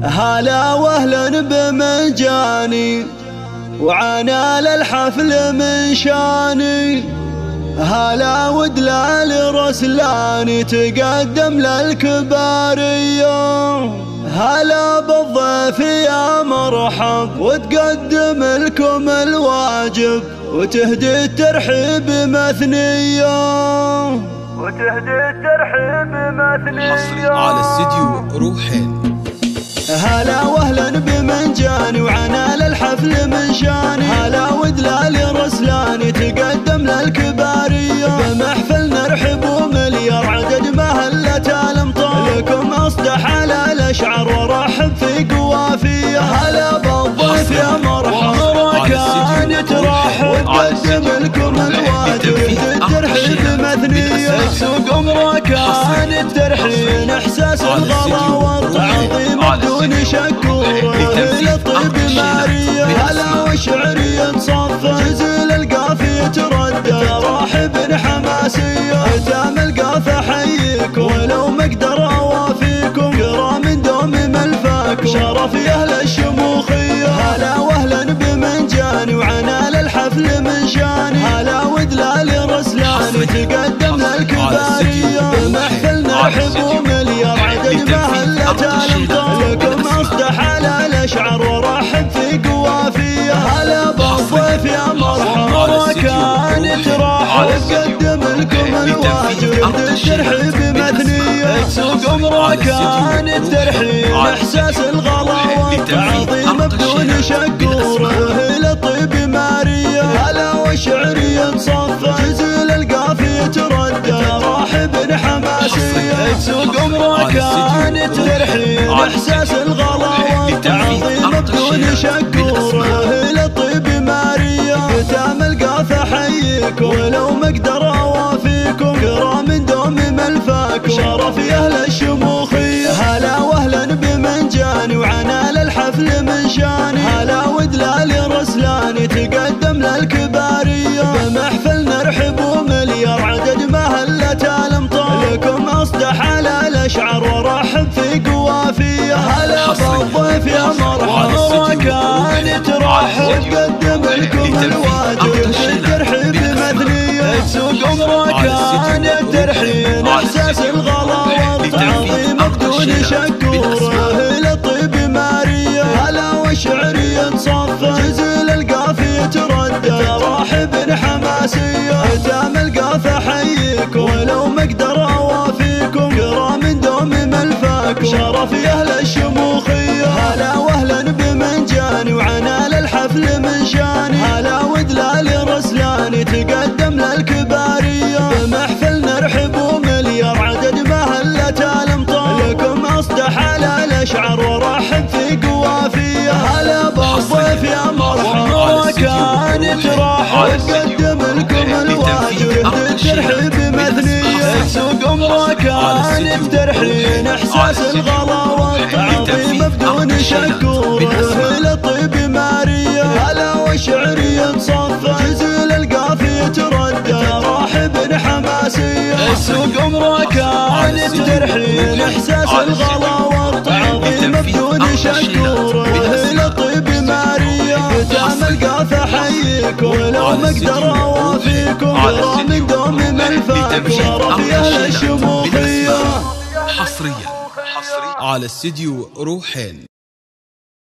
هلا واهلا بمجاني وعنا للحفل من شاني. هلا ودلال رسلاني تقدم للكبارية. هلا بالضيف يا مرحب وتقدم لكم الواجب وتهدي الترحيب مثنية. حصري على استديو روحين. هلا واهلا بمنجاني وعنا للحفل من شاني. هلا ودلال رسلاني تقدم للكبارية. بمحفل نرحب ومليار عدد مهلة الامطار. لكم اصدح على الاشعار ورحب في قوافية. هلا بالضيف يا مرحبا كان ترحب قدم لكم الواجب الترحيب مثنية. سوق امركان الترحين احساس الغلا والتعظيم بدون شكور للطيب مارية. هلا وشعري صف جزيل القافية تردد راحب حماسية. تام القافة حييكم ولو ما اقدر اوافيكم كرام دوم ملفاكم شرف يا اهل الشموخية. هلا واهلا بمنجاني وعنا للحفل من شاني. هلا ودلال رسلاني تقدم للكبارية. بمحفل نرحب ومليار عدد مهلة الامطار. لكم اصدح على الاشعار ورحب في قوافية. هلا بالضيف يا مرحبا كان ترحب قدم لكم الواجب الترحيب مثنية. سوق امركان الترحيب احساس الغلا والتعظيم بدون شكور للطيب مارية. هلا وشعري صف جزيل القافية تردد راحب حماسية. سوق امركان الترحيب احساس الغلا والتعظيم بدون شكور للطيب مارية. تام القافة حييكم ولو ما اقدر اوافيكم كرام دوم ملفاكم شرف يا اهل الشموخية. هلا واهلا بمنجاني وعنا للحفل من شاني. هلا ودلال رسلاني تقدم للكبارية. بمحفل نرحب ومليار عدد مهلة الامطار. لكم اصدح على الاشعار ورحب في قوافية. هلا بالضيف يا مرحبا كان ترحب قدم لكم الواجب الترحيب مثنية. سوق امركان الترحين احساس الغلا والتعظيم بدون شكور للطيب مارية. هلا وشعري صف جزيل القافية تردد راحب حماسية. تام القافة حييكم ولو ما اقدر اوافيكم كرام دوم ملفاكم شرف يا اهل الشموخية. هلا واهلا بمنجاني وعنا للحفل من شاني. هلا ودلال رسلاني تقدم للكبارية. بمحفل نرحب ومليار عدد مهلة الامطار. لكم اصدح على الاشعار ورحب في قوافية. هلا بالضيف يا مرحبا كان ترحب قدم لكم الواجب الترحيب مثنية. سوق امركان الترحين احساس الغلا والتعظيم بدون شكور للطيب مارية. هلا وشعري صف جزيل القافية تردد راحب حماسية. سوق امركان الترحين احساس الغلا والتعظيم بدون شكور للطيب مارية. تام القافة حييكم ولو ما اقدر اوافيكم كرام دوم ملفاكم شرف يا اهل الشموخية. حصريا على استديو روحين.